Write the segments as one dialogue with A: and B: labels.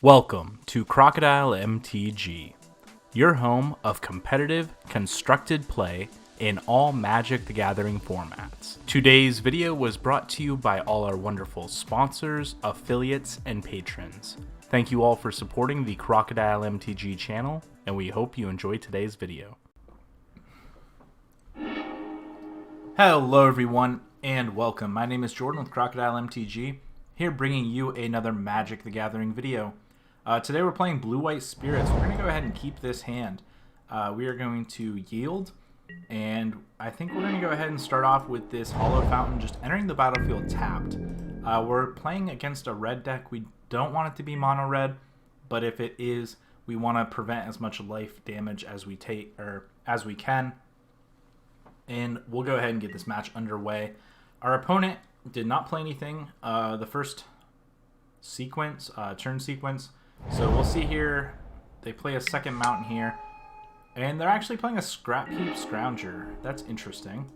A: Welcome to Crocodile MTG, your home of competitive, constructed play in all Magic the Gathering formats. Today's video was brought to you by all our wonderful sponsors, affiliates, and patrons. Thank you all for supporting the Crocodile MTG channel, and we hope you enjoy today's video. Hello everyone, and welcome. My name is Jordan with Crocodile MTG, here bringing you another Magic the Gathering video. Today we're playing Blue-White Spirits. We're going to go ahead and keep this hand. We are going to yield, and I think we're going to go ahead and start off with this Hallowed Fountain, just entering the battlefield tapped. We're playing against a red deck. We don't want it to be mono-red, but if it is, we want to prevent as much life damage as we can. And we'll go ahead and get this match underway. Our opponent did not play anything the first sequence, turn sequence. So we'll see here, they play a second mountain here, and they're actually playing a Scrap Heap Scrounger. That's interesting.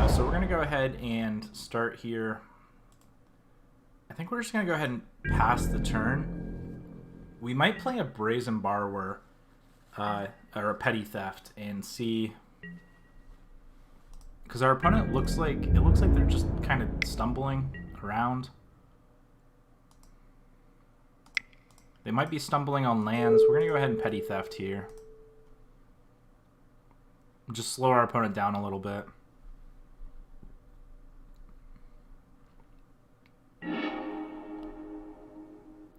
A: So we're going to go ahead and start here. I think we're just going to go ahead and pass the turn. We might play a Brazen Borrower or a Petty Theft and see, because our opponent looks like they're just kind of stumbling around. They might be stumbling on lands. We're going to go ahead and Petty Theft here. Just slow our opponent down a little bit.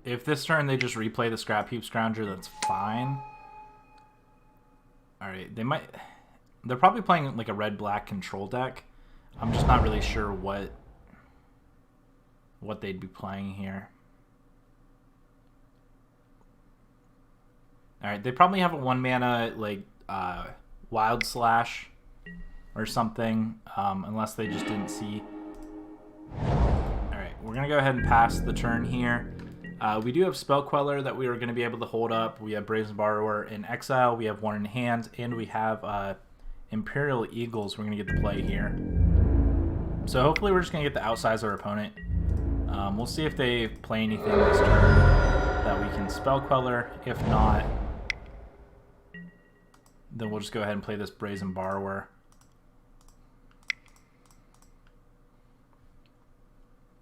A: If this turn they just replay the Scrap Heap Scrounger, that's fine. Alright, they're probably playing like a red-black control deck. I'm just not really sure what they'd be playing here. Alright, they probably have a 1-mana, like, Wild Slash or something, unless they just didn't see. Alright, we're going to go ahead and pass the turn here. We do have Spell Queller that we are going to be able to hold up. We have Brazen Borrower in exile. We have one in hand, and we have Imperial Eagles we're going to get to play here. So hopefully we're just going to get to outsize our opponent. We'll see if they play anything this turn that we can Spell Queller. If not, then we'll just go ahead and play this Brazen Borrower.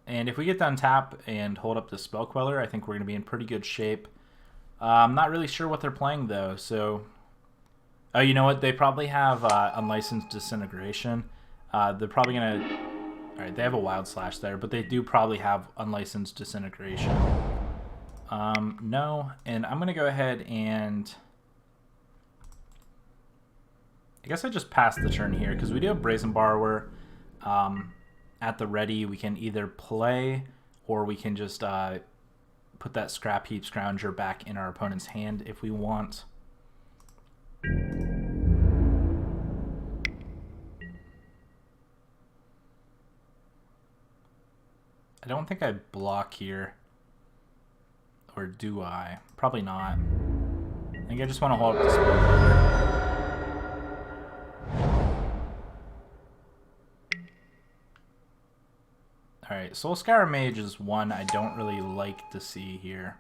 A: And if we get to untap and hold up the Spell Queller, I think we're going to be in pretty good shape. I'm not really sure what they're playing, though. So, oh, you know what? They probably have Unlicensed Disintegration. They're probably going to... All right, they have a Wild Slash there, but they do probably have Unlicensed Disintegration. No, and I'm going to go ahead and... I guess I just passed the turn here, because we do have Brazen Borrower at the ready. We can either play, or we can just put that Scrap Heap Scrounger back in our opponent's hand if we want. I don't think I block here. Or do I? Probably not. I think I just want to hold up the Spell Queller. Alright, Soulscour Mage is one I don't really like to see here.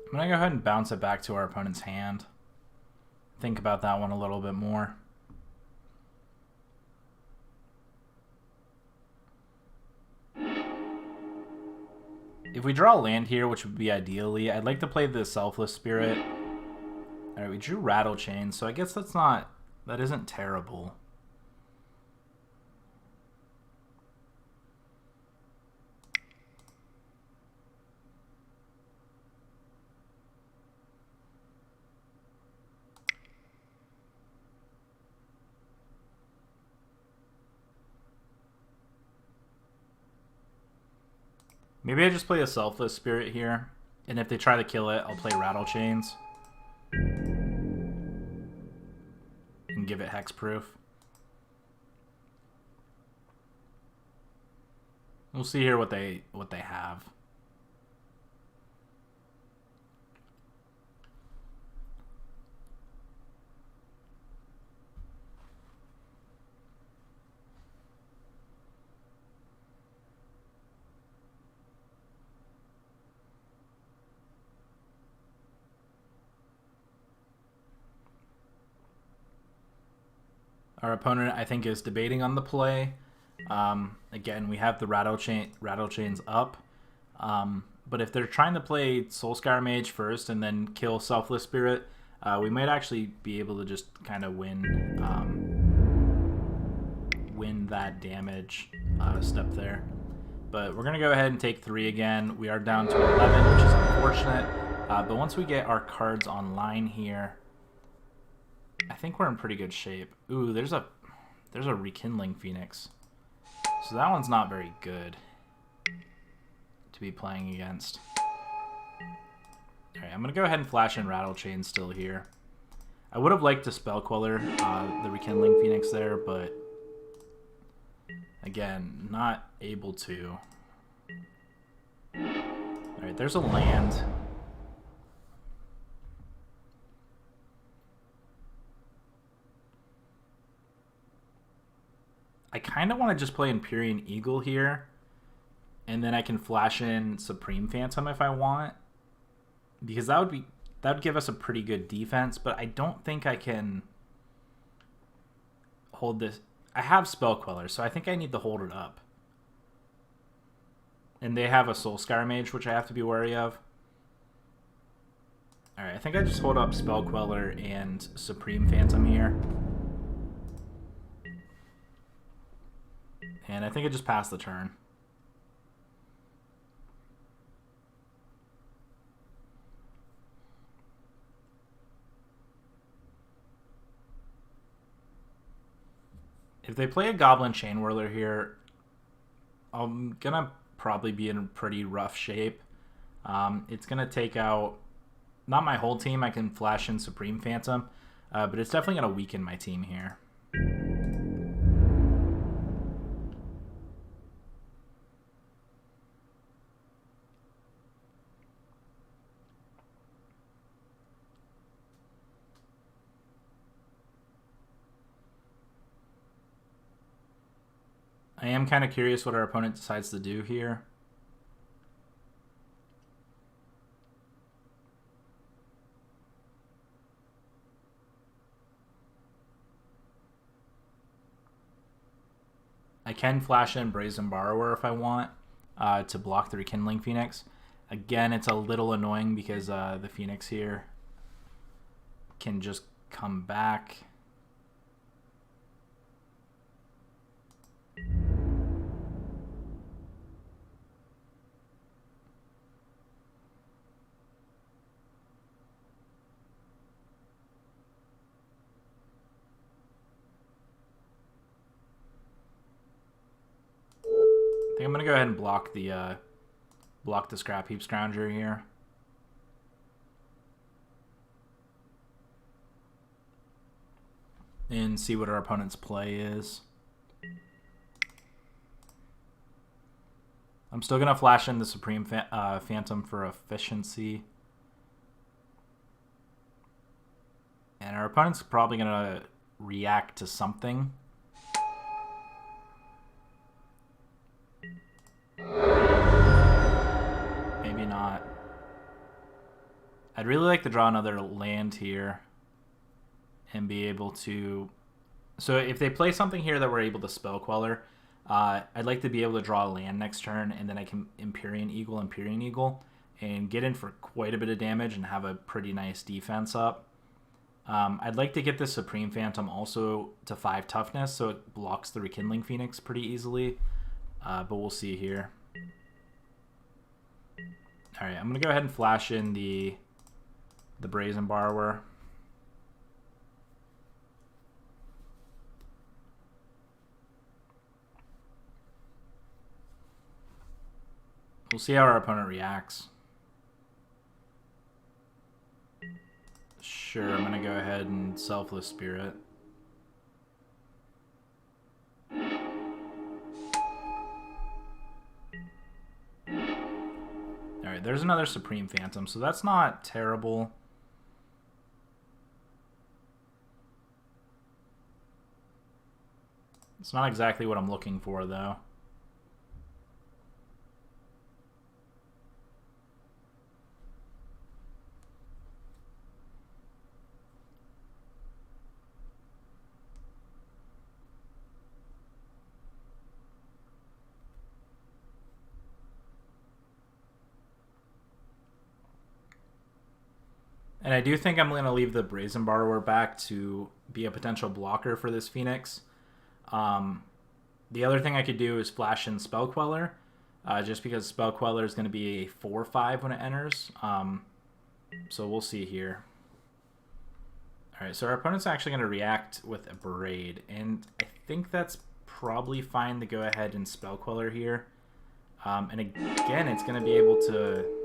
A: I'm going to go ahead and bounce it back to our opponent's hand. Think about that one a little bit more. If we draw a land here, which would be ideally, I'd like to play the Selfless Spirit. Alright, we drew Rattle Chain, so I guess that isn't terrible. Maybe I just play a Selfless Spirit here, and if they try to kill it, I'll play Rattle Chains. And give it Hexproof. We'll see here what they have. Our opponent, I think, is debating on the play. Again, we have the rattle chains up. But if they're trying to play Soulscar Mage first and then kill Selfless Spirit, we might actually be able to just kind of win that damage step there. But we're going to go ahead and take 3 again. We are down to 11, which is unfortunate. But once we get our cards online here, I think we're in pretty good shape. Ooh, there's a Rekindling Phoenix. So that one's not very good to be playing against. Alright, I'm going to go ahead and flash in Rattle Chain still here. I would have liked to Spell Queller the Rekindling Phoenix there, but again, not able to. Alright, there's a land. I kind of want to just play Empyrean Eagle here, and then I can flash in Supreme Phantom if I want, because that would give us a pretty good defense. But I don't think I can hold this. I have Spell Queller, so I think I need to hold it up. And they have a Soulscar Mage, which I have to be wary of. Alright, I think I just hold up Spell Queller and Supreme Phantom here. And I think I just passed the turn. If they play a Goblin Chain Whirler here, I'm going to probably be in pretty rough shape. It's going to take out, not my whole team. I can flash in Supreme Phantom, but it's definitely going to weaken my team here. I am kind of curious what our opponent decides to do here. I can flash in Brazen Borrower if I want to block the Rekindling Phoenix. Again, it's a little annoying because the Phoenix here can just come back. I think I'm gonna go ahead and block the Scrap Heap Scrounger here. And see what our opponent's play is. I'm still gonna flash in the Supreme Phantom for efficiency. And our opponent's probably gonna react to something. Maybe not. I'd really like to draw another land here and be able to... So if they play something here that we're able to Spell Queller, I'd like to be able to draw a land next turn, and then I can Empyrean Eagle, and get in for quite a bit of damage and have a pretty nice defense up. I'd like to get the Supreme Phantom also to 5 toughness, so it blocks the Rekindling Phoenix pretty easily. But we'll see here. Alright, I'm going to go ahead and flash in the Brazen Borrower. We'll see how our opponent reacts. Sure, I'm going to go ahead and Selfless Spirit. Alright, there's another Supreme Phantom, so that's not terrible. It's not exactly what I'm looking for, though. And I do think I'm going to leave the Brazen Borrower back to be a potential blocker for this Phoenix. The other thing I could do is flash in Spell Queller, just because Spell Queller is going to be a 4/5 when it enters. So we'll see here. All right, so our opponent's actually going to react with a Braid, and I think that's probably fine to go ahead and Spell Queller here. And again, it's going to be able to...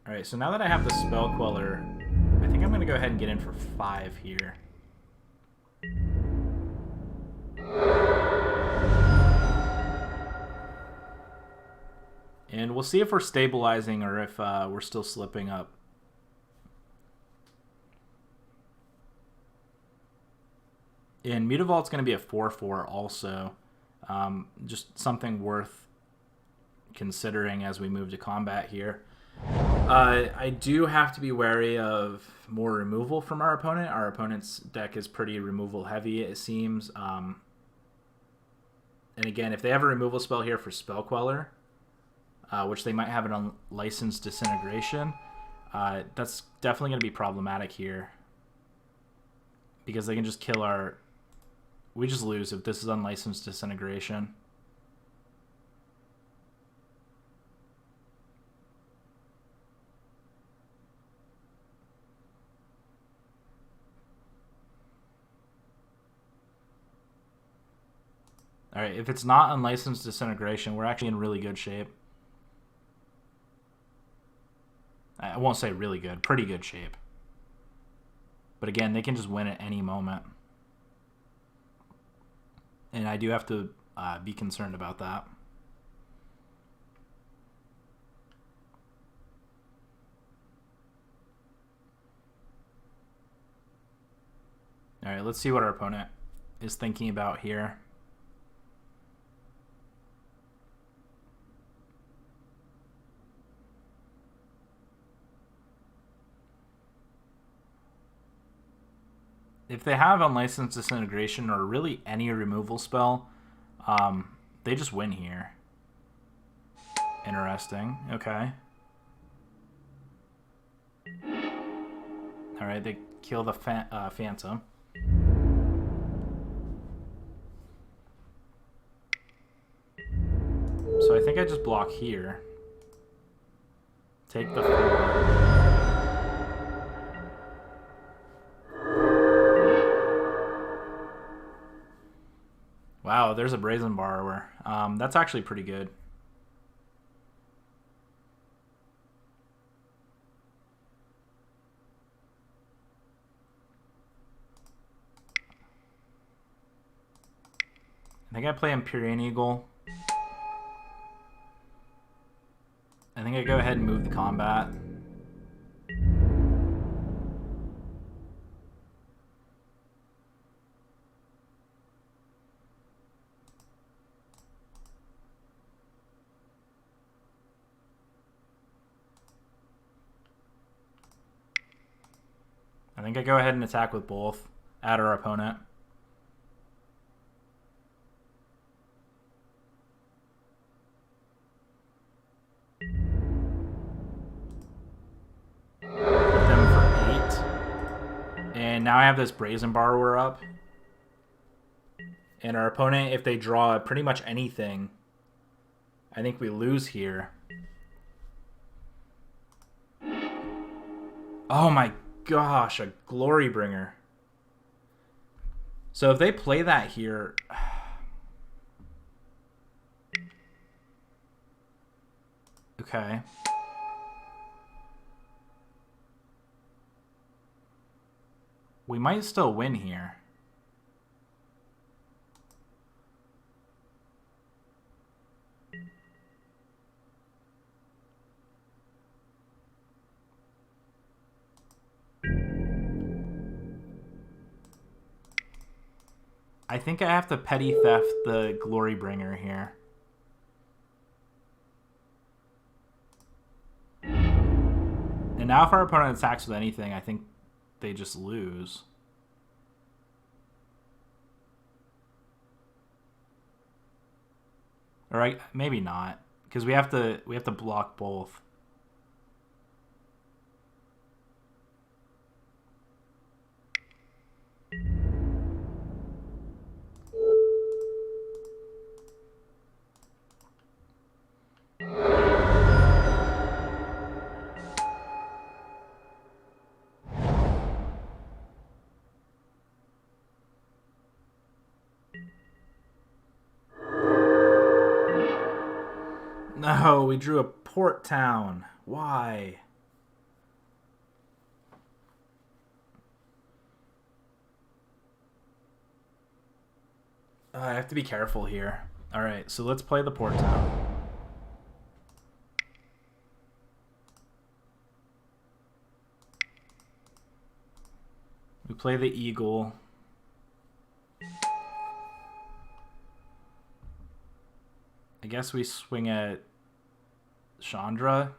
A: All right, so now that I have the Spell Queller, I think I'm going to go ahead and get in for 5 here. And we'll see if we're stabilizing or if we're still slipping up. And Mutavolt's going to be a 4/4 also. Just something worth considering as we move to combat here. I do have to be wary of more removal from our opponent. Our opponent's deck is pretty removal heavy, it seems. And again, if they have a removal spell here for Spell Queller, which they might have an Unlicensed Disintegration, that's definitely going to be problematic here. Because they can just kill our... We just lose if this is Unlicensed Disintegration. Alright, if it's not Unlicensed Disintegration, we're actually in really good shape. I won't say really good, pretty good shape. But again, they can just win at any moment. And I do have to be concerned about that. Alright, let's see what our opponent is thinking about here. If they have Unlicensed Disintegration or really any removal spell, they just win here. Interesting. Okay. Alright, they kill the Phantom. So I think I just block here. Take the 4. Wow, there's a Brazen Borrower. That's actually pretty good. I think I play Empyrean Eagle. I think I go ahead and move the combat. I think I go ahead and attack with both at our opponent. Hit them for 8. And now I have this Brazen Borrower up. And our opponent, if they draw pretty much anything, I think we lose here. Oh my gosh, a Glory Bringer. So if they play that here... Okay. We might still win here. I think I have to Petty Theft the Glory Bringer here. And now if our opponent attacks with anything, I think they just lose. Or maybe not, because we have to block both. Oh, we drew a port town. Why? I have to be careful here. Alright, so let's play the port town. We play the eagle. I guess we swing at Chandra.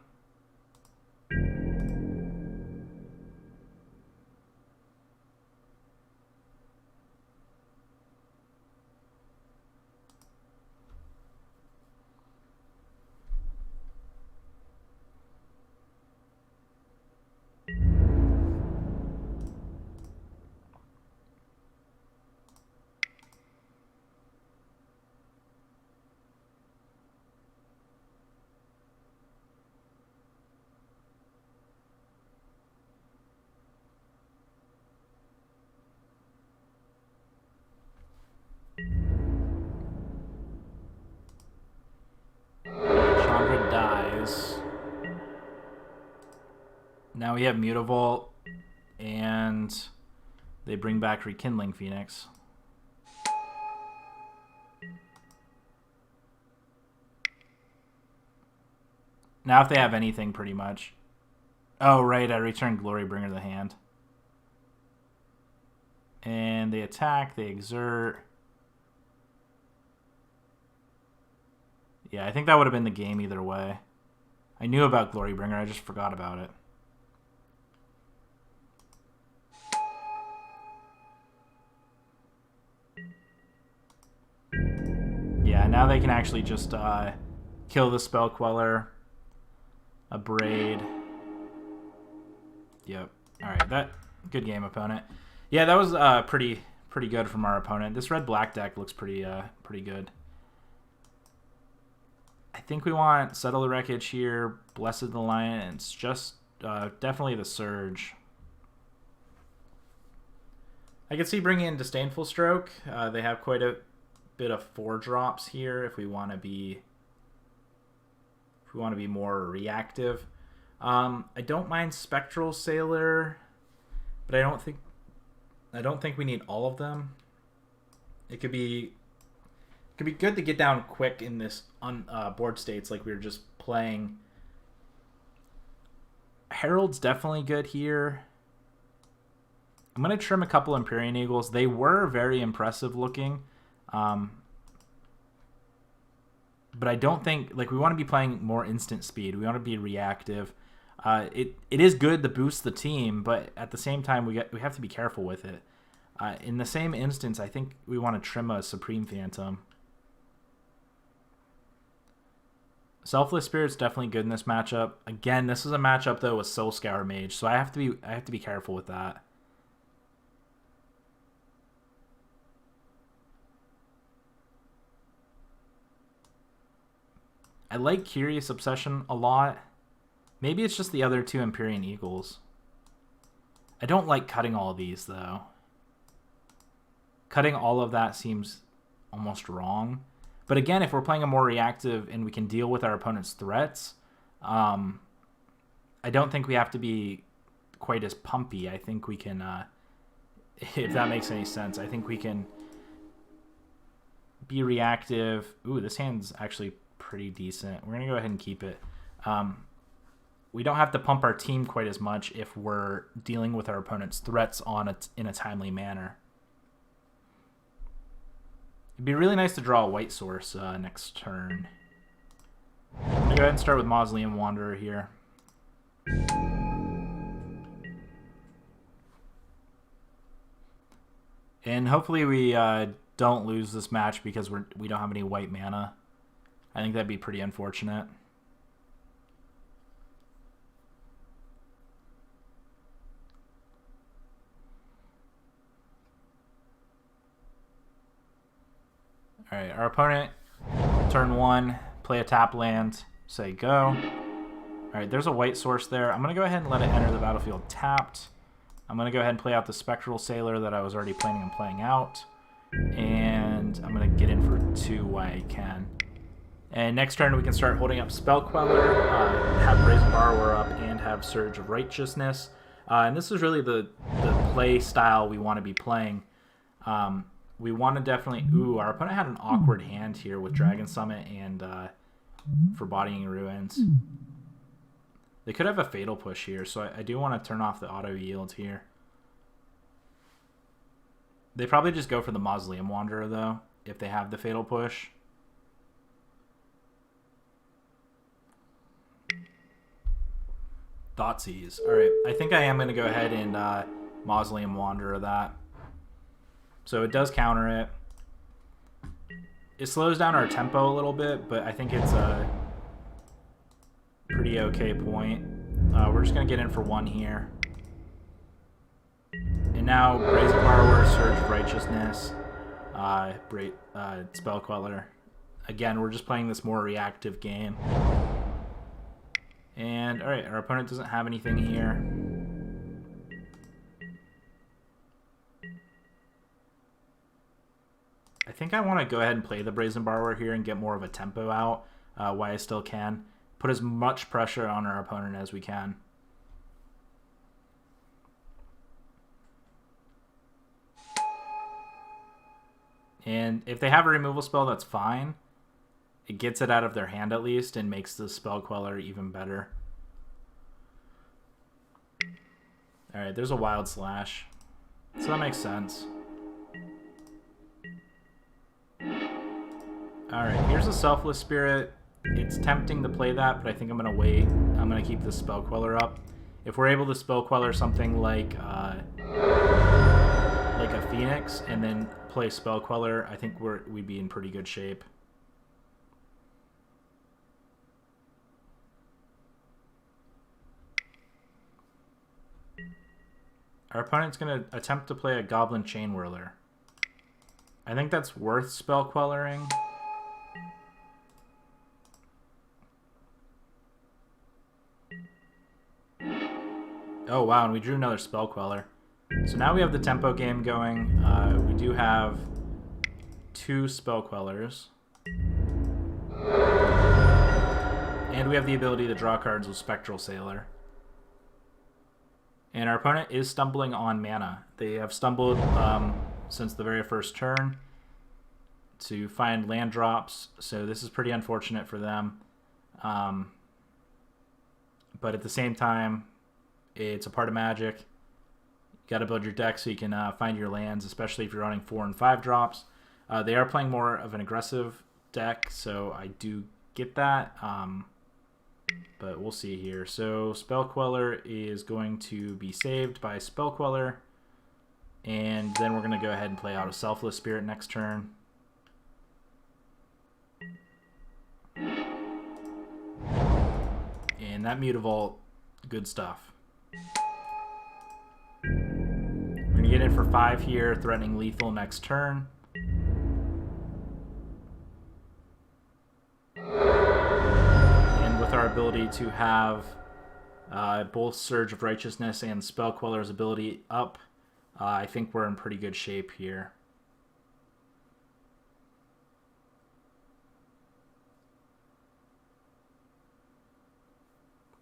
A: Now we have Mutavault, and they bring back Rekindling Phoenix. Now if they have anything, pretty much. Oh, right, I return Glorybringer to the hand. And they attack, they exert. Yeah, I think that would have been the game either way. I knew about Glorybringer, I just forgot about it. Yeah, now they can actually just kill the Spell Queller, a Braid. Yep. Alright, that good game, opponent. Yeah, that was pretty good from our opponent. This red-black deck looks pretty good. I think we want Settle the Wreckage here, Blessed Alliance, just definitely the Surge. I could see bringing in Disdainful Stroke. They have quite a bit of 4-drops here if we want to be more reactive. I don't mind Spectral Sailor, but I don't think we need all of them. It could be good to get down quick in this board states like we were just playing. Herald's definitely good here. I'm going to trim a couple Empyrean Eagles. They were very impressive looking. But I don't think, like, we want to be playing more instant speed. We want to be reactive. It is good to boost the team, but at the same time, we have to be careful with it. In the same instance, I think we want to trim a Supreme Phantom. Selfless Spirit's definitely good in this matchup. Again, this is a matchup though with Soul Scour Mage, so I have to be careful with that. I like Curious Obsession a lot. Maybe it's just the other two Empyrean Eagles. I don't like cutting all of these, though. Cutting all of that seems almost wrong. But again, if we're playing a more reactive and we can deal with our opponent's threats, I don't think we have to be quite as pumpy. I think we can, if that makes any sense, I think we can be reactive. Ooh, this hand's actually pretty decent. We're going to go ahead and keep it. We don't have to pump our team quite as much if we're dealing with our opponent's threats in a timely manner. It'd be really nice to draw a white source next turn. I'm going to go ahead and start with Mausoleum Wanderer here. And hopefully we don't lose this match because we don't have any white mana. I think that'd be pretty unfortunate. Alright, our opponent, turn 1, play a tap land, say go. Alright, there's a white source there. I'm going to go ahead and let it enter the battlefield tapped. I'm going to go ahead and play out the Spectral Sailor that I was already planning on playing out. And I'm going to get in for 2 while I can. And next turn we can start holding up Spell Queller, have Brazen Borrower up, and have Surge of Righteousness. And this is really the play style we want to be playing. We want to definitely... Ooh, our opponent had an awkward hand here with Dragon Summit and Forbodying Ruins. They could have a Fatal Push here, so I do want to turn off the auto yield here. They probably just go for the Mausoleum Wanderer, though, if they have the Fatal Push. Thoughtseize. Alright, I think I am going to go ahead and Mausoleum Wanderer that. So it does counter it. It slows down our tempo a little bit, but I think it's a pretty okay point. We're just going to get in for one here. And now Brazen Borrower, Surge of Righteousness, Spell Queller. Again, we're just playing this more reactive game. And, alright, our opponent doesn't have anything here. I think I want to go ahead and play the Brazen Borrower here and get more of a tempo out while I still can. Put as much pressure on our opponent as we can. And if they have a removal spell, that's fine. It gets it out of their hand at least and makes the Spell Queller even better. Alright, there's a Wild Slash. So that makes sense. Alright, here's a Selfless Spirit. It's tempting to play that, but I think I'm going to wait. I'm going to keep the Spell Queller up. If we're able to Spell Queller something like a Phoenix and then play Spell Queller, I think we'd be in pretty good shape. Our opponent's going to attempt to play a Goblin Chain Whirler. I think that's worth Spell Quellering. Oh wow, and we drew another Spell Queller. So now we have the tempo game going. We do have 2 Spell Quellers. And we have the ability to draw cards with Spectral Sailor. And our opponent is stumbling on mana. They have stumbled since the very first turn to find land drops, so this is pretty unfortunate for them. But at the same time, it's a part of Magic. You got to build your deck so you can find your lands, especially if you're running 4 and 5 drops. They are playing more of an aggressive deck, so I do get that. But we'll see here. So Spell Queller is going to be saved by Spell Queller. And then we're going to go ahead and play out a Selfless Spirit next turn. And that Mutavault, good stuff. We're going to get in for 5 here, threatening lethal next turn. And with our ability to have both Surge of Righteousness and Spell Queller's ability up, I think we're in pretty good shape here.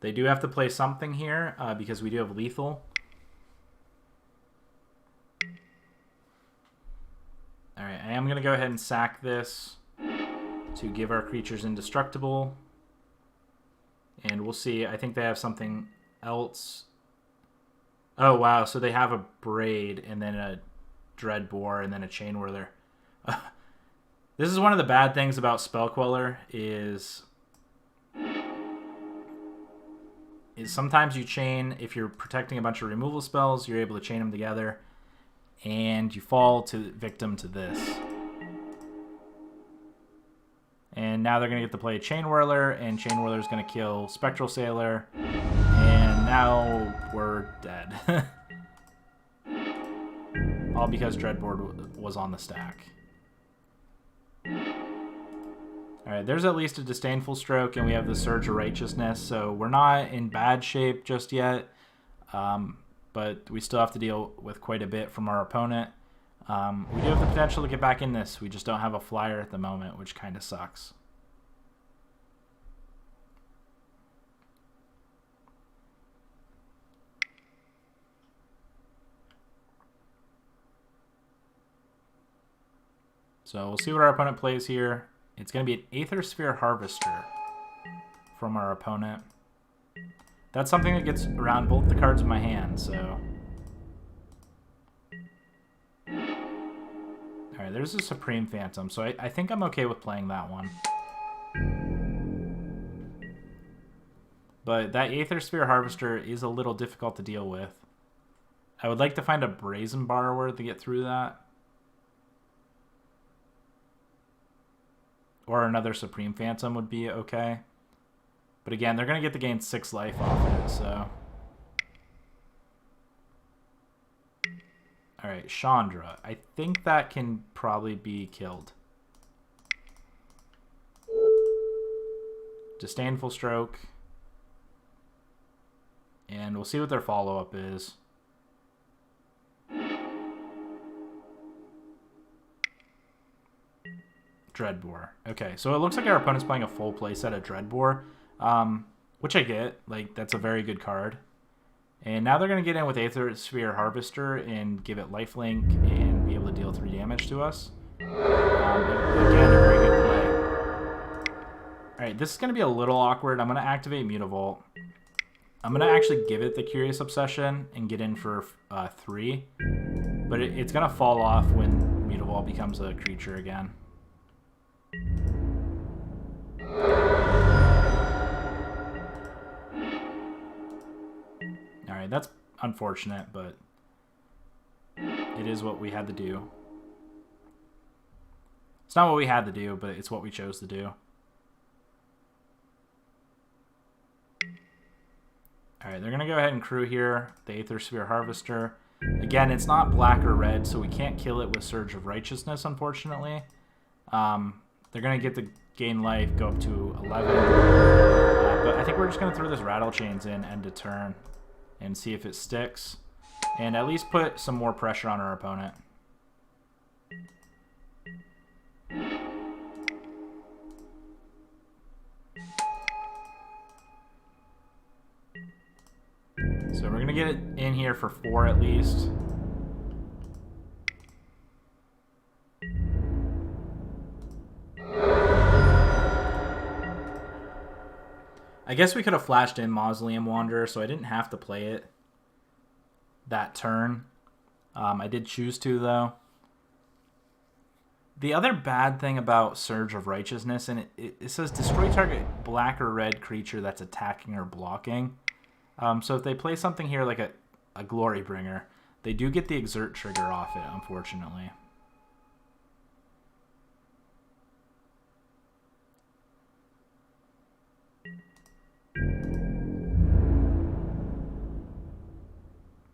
A: They do have to play something here because we do have lethal. Alright, I am going to go ahead and sack this to give our creatures indestructible. And we'll see. I think they have something else. Oh, wow. So they have a Braid and then a Dreadbore and then a Chain Whirler. This is one of the bad things about Spell Queller is sometimes you chain, if you're protecting a bunch of removal spells, you're able to chain them together, and you fall victim to this. And now they're going to get to play Chain Whirler, and Chain Whirler is going to kill Spectral Sailor, and now we're dead. All because Dreadboard was on the stack. Alright, there's at least a Disdainful Stroke, and we have the Surge of Righteousness, so we're not in bad shape just yet, but we still have to deal with quite a bit from our opponent. We do have the potential to get back in this, we just don't have a flyer at the moment, which kind of sucks. So we'll see what our opponent plays here. It's going to be an Aether Sphere Harvester from our opponent. That's something that gets around both the cards in my hand, so... Alright, there's a Supreme Phantom, so I think I'm okay with playing that one. But that Aether Sphere Harvester is a little difficult to deal with. I would like to find a Brazen Borrower to get through that. Or another Supreme Phantom would be okay. But again, they're going to get to gain 6 life off it, so... Alright, Chandra. I think that can probably be killed. Disdainful Stroke. And we'll see what their follow-up is. Dreadbore. Okay, so it looks like our opponent's playing a full playset of Dreadbore, which I get. Like, that's a very good card. And now they're going to get in with Aether Sphere Harvester and give it lifelink and be able to deal 3 damage to us. Again, a very good play. Alright, this is going to be a little awkward. I'm going to activate Mutavault. I'm going to actually give it the Curious Obsession and get in for 3. But it's going to fall off when Mutavault becomes a creature again. Alright, that's unfortunate, but it is what we had to do. It's not what we had to do, but it's what we chose to do. Alright, they're going to go ahead and crew here, the Aether Sphere Harvester. Again, it's not black or red, so we can't kill it with Surge of Righteousness, unfortunately. They're going to get the gain life, go up to 11. But I think we're just going to throw this Rattle Chains in end of turn and see if it sticks. And at least put some more pressure on our opponent. So we're going to get it in here for 4 at least. I guess we could have flashed in Mausoleum Wanderer, so I didn't have to play it that turn. I did choose to, though. The other bad thing about Surge of Righteousness, and it says destroy target black or red creature that's attacking or blocking. So if they play something here like a Glory Bringer, they do get the Exert trigger off it, unfortunately.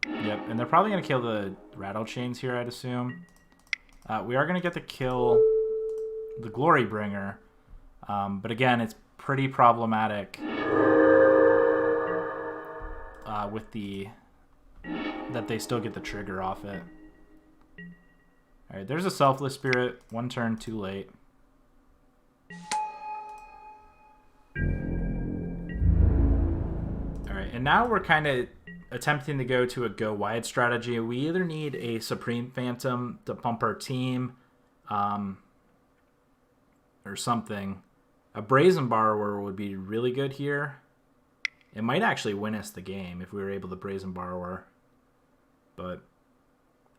A: Yep, and they're probably going to kill the Rattle Chains here, I'd assume. We are going to get to kill the Glory Bringer, but again, it's pretty problematic with that they still get the trigger off it. Alright, there's a Selfless Spirit, 1 turn too late. Alright, and now we're kind of attempting to go to a go wide strategy. We either need a Supreme Phantom to pump our team, or something. A Brazen Borrower would be really good here. It might actually win us the game if we were able to Brazen Borrower. But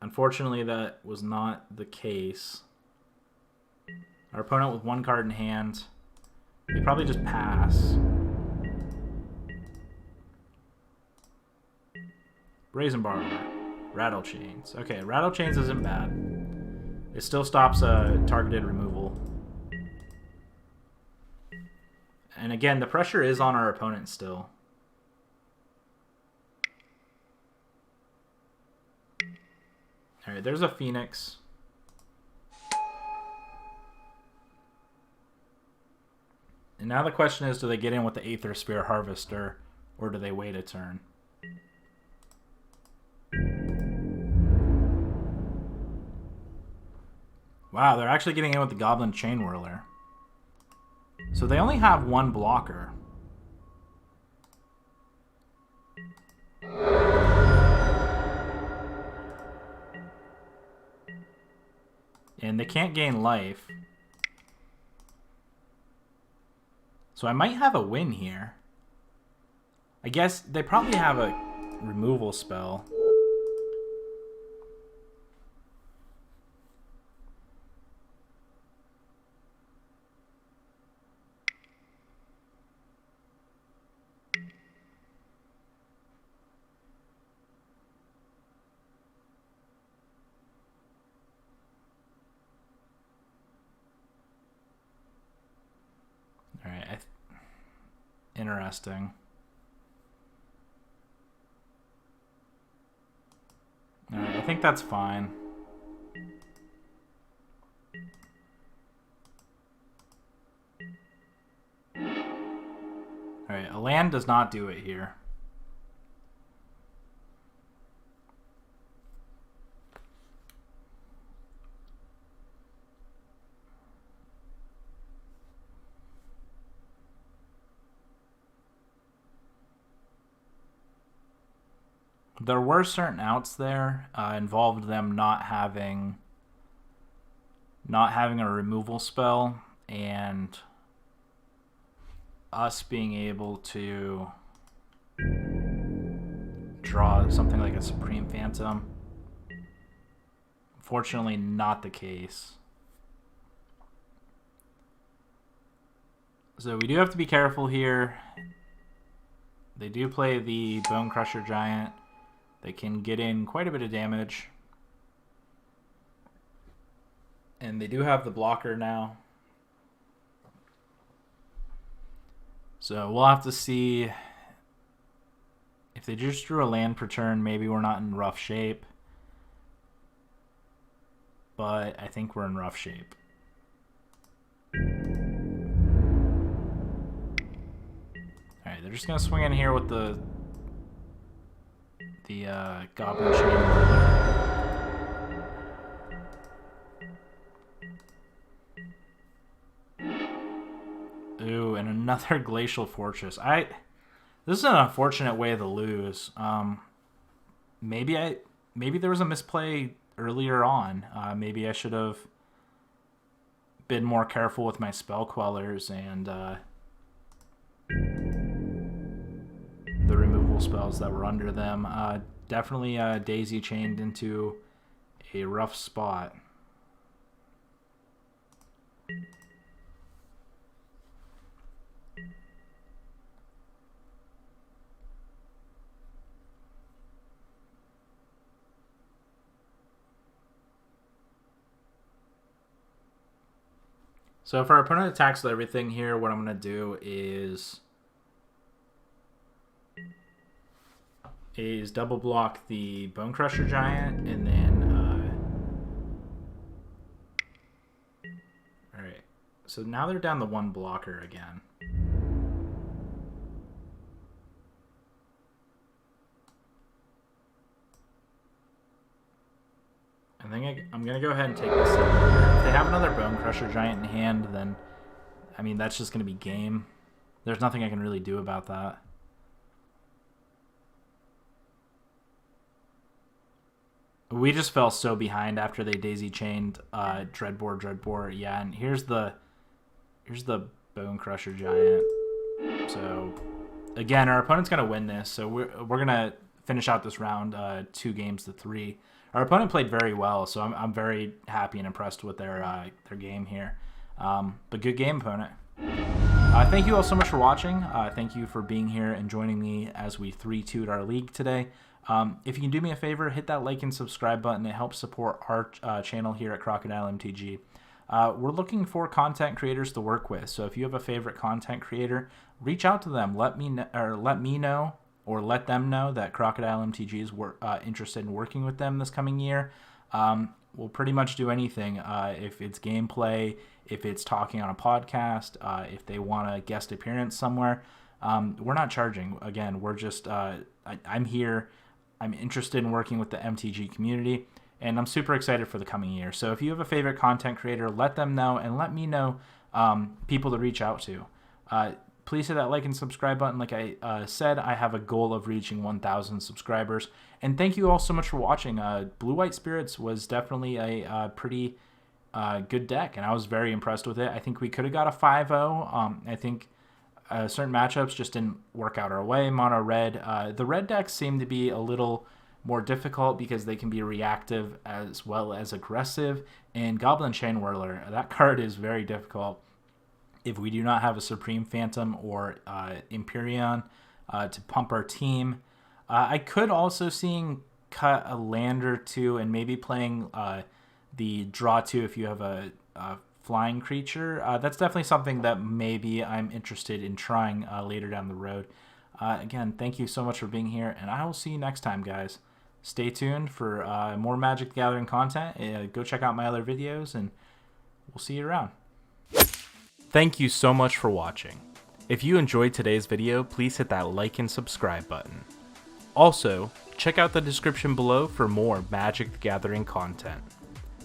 A: unfortunately that was not the case. Our opponent with 1 card in hand. They probably just pass. Brazen Borrower. Rattle Chains. Okay, Rattle Chains isn't bad. It still stops a targeted removal. And again, the pressure is on our opponent still. Alright, there's a Phoenix. And now the question is, do they get in with the Aether Sphere Harvester, or do they wait a turn? Wow, they're actually getting in with the Goblin Chain Whirler. So they only have 1 blocker. And they can't gain life. So I might have a win here. I guess they probably have a removal spell. Alright, interesting. Alright, I think that's fine. Alright, a land does not do it here. There were certain outs there involved them not having a removal spell and us being able to draw something like a Supreme Phantom. Fortunately, not the case. So we do have to be careful here. They do play the Bone Crusher Giant. They can get in quite a bit of damage. And they do have the blocker now. So we'll have to see if they just drew a land per turn. Maybe we're not in rough shape. But I think we're in rough shape. Alright, they're just going to swing in here with the Goblin Chain. Ooh, and another Glacial Fortress. This is an unfortunate way to lose. Maybe there was a misplay earlier on. Maybe I should have been more careful with my spell quellers and the removal spells that were under them. Definitely daisy chained into a rough spot. So if our opponent attacks with everything here, what I'm going to do is double block the Bone Crusher Giant, and then alright, so now they're down to one blocker again. I think I'm going to go ahead and take this. If they have another Bone Crusher Giant in hand, then, I mean, that's just going to be game. There's nothing I can really do about that. We just fell so behind after they daisy chained Dreadbore. Yeah, and here's the Bone Crusher Giant. So again, our opponent's gonna win this. So we're gonna finish out this round 2-3. Our opponent played very well, so I'm very happy and impressed with their game here. But good game, opponent. Thank you all so much for watching. Thank you for being here and joining me as we 3-2'd our league today. If you can do me a favor, hit that like and subscribe button. It helps support our channel here at Crocodile MTG. We're looking for content creators to work with. So if you have a favorite content creator, reach out to them. Let me know or let them know that Crocodile MTG is interested in working with them this coming year. We'll pretty much do anything. If it's gameplay, if it's talking on a podcast, if they want a guest appearance somewhere, we're not charging. Again, we're just I'm here. I'm interested in working with the MTG community, and I'm super excited for the coming year. So if you have a favorite content creator, let them know, and let me know people to reach out to. Please hit that like and subscribe button. Like I said, I have a goal of reaching 1,000 subscribers. And thank you all so much for watching. Blue White Spirits was definitely a pretty good deck, and I was very impressed with it. I think we could have got a 5-0. I think certain matchups just didn't work out our way. Mono red. The red decks seem to be a little more difficult because they can be reactive as well as aggressive. And Goblin Chain Whirler, that card is very difficult if we do not have a Supreme Phantom or Empyrean to pump our team. I could also seeing cut a land or two and maybe playing the draw 2 if you have a flying creature. That's definitely something that maybe I'm interested in trying later down the road. Again, thank you so much for being here, and I will see you next time, guys. Stay tuned for more Magic the Gathering content. Go check out my other videos, and we'll see you around. Thank you so much for watching. If you enjoyed today's video, please hit that like and subscribe button. Also, check out the description below for more Magic the Gathering content.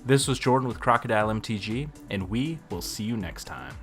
A: This was Jordan with Crocodile MTG, and we will see you next time.